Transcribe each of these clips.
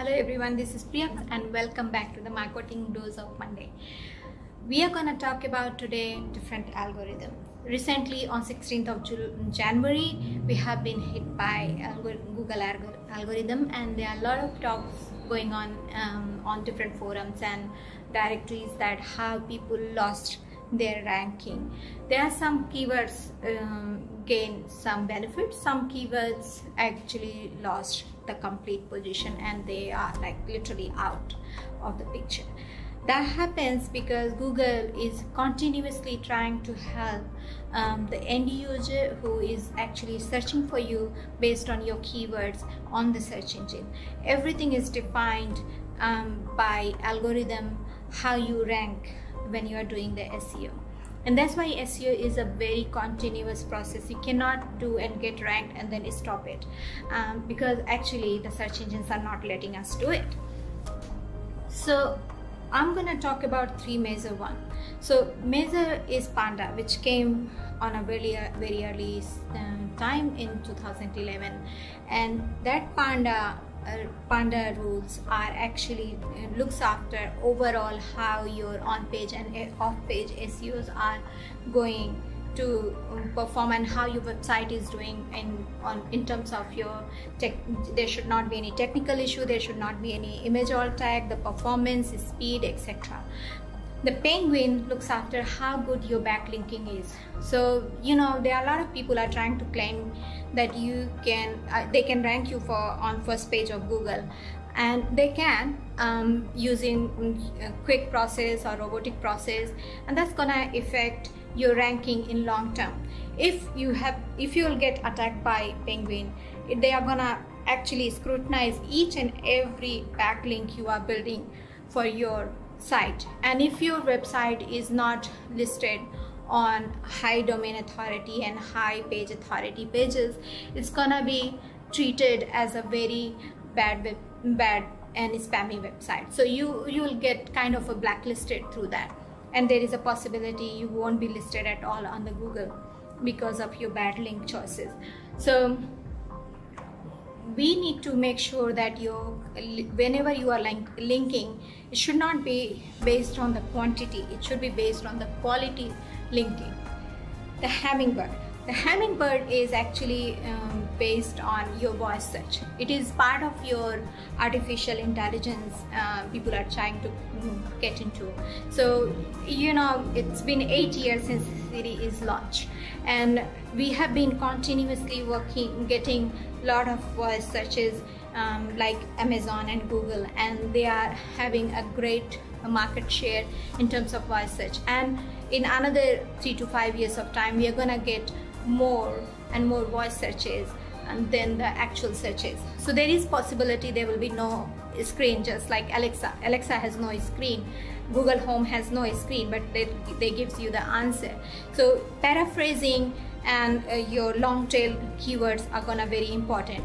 Hello everyone, this is Priya and welcome back to the Marketing Dose of Monday. We are going to talk about today different algorithm. Recently on 16th of January, we have been hit by Google algorithm, and there are a lot of talks going on different forums and directories that how people lost their ranking. There are some keywords gain some benefits, some keywords actually lost the complete position and they are like literally out of the picture. That happens because Google is continuously trying to help the end user who is actually searching for you based on your keywords on the search engine. Everything is defined by algorithm, how you rank when you are doing the SEO. And that's why SEO is a very continuous process. You cannot do and get ranked and then stop it because actually the search engines are not letting us do it. So I'm going to talk about three major ones. So major is Panda, which came on a very early time in 2011, and that Panda rules are actually looks after overall how your on-page and off-page SEOs are going to perform and how your website is doing in terms of your tech. There should not be any technical issue, there should not be any image alt tag, the performance, speed, etc. The Penguin looks after how good your backlinking is. So there are a lot of people are trying to claim that they can rank you on first page of Google, and they can using a quick process or robotic process, and that's gonna affect your ranking in long term. If you will get attacked by Penguin, they are gonna actually scrutinize each and every backlink you are building for your site, and if your website is not listed on high domain authority and high page authority pages, it's gonna be treated as a very bad and spammy website. So you will get kind of a blacklisted through that, and there is a possibility you won't be listed at all on the Google because of your bad link choices. So we need to make sure that whenever you are linking, it should not be based on the quantity, it should be based on the quality linking. The Hummingbird is actually based on your voice search. It is part of your artificial intelligence people are trying to get into. So it's been 8 years since Siri is launched, and we have been continuously getting a lot of voice searches like Amazon and Google, and they are having a great market share in terms of voice search. And in another 3 to 5 years of time, we are gonna get more and more voice searches than the actual searches. So there is possibility there will be no screen, just like Alexa. Alexa has no screen, Google Home has no screen, but they gives you the answer. So paraphrasing and your long tail keywords are gonna very important.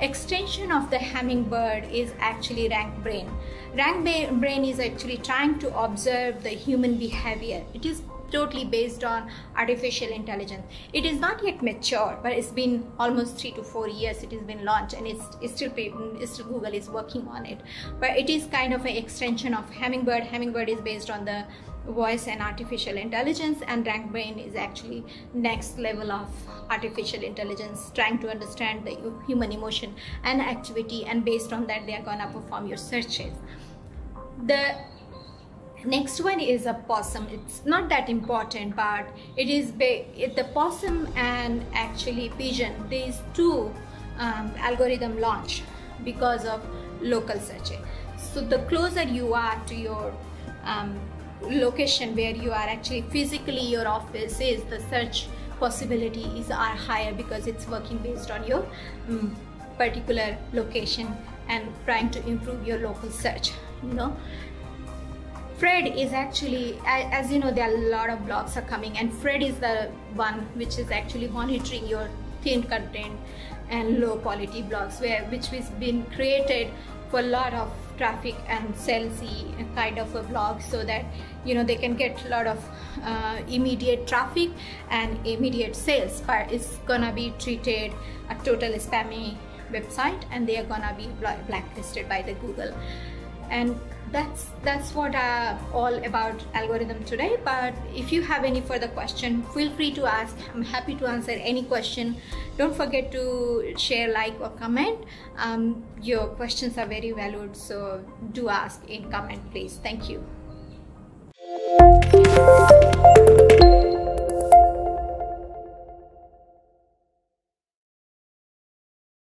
Extension of the Hummingbird is actually RankBrain. RankBrain is actually trying to observe the human behavior. It is totally based on artificial intelligence. It is not yet mature, but it's been almost 3 to 4 years it has been launched, and it's still Google is working on it. But it is kind of an extension of Hummingbird. Hummingbird is based on the voice and artificial intelligence, and RankBrain is actually next level of artificial intelligence, trying to understand the human emotion and activity, and based on that they are gonna perform your searches. The next one is a Possum. It's not that important, but it is the Possum and actually Pigeon. These two algorithm launch because of local searching. So the closer you are to your location where you are actually physically your office is, the search possibilities are higher because it's working based on your particular location and trying to improve your local search. Fred is actually, as you know, there are a lot of blogs are coming, and Fred is the one which is actually monitoring your thin content and low quality blogs, which has been created for a lot of traffic and salesy kind of a blog, so that they can get a lot of immediate traffic and immediate sales, but it's gonna be treated a total spammy website, and they are gonna be blacklisted by the Google. And that's what all about algorithm today. But if you have any further question, feel free to ask. I'm happy to answer any question. Don't forget to share, like, or comment. Your questions are very valued, so do ask in comment, please. Thank you.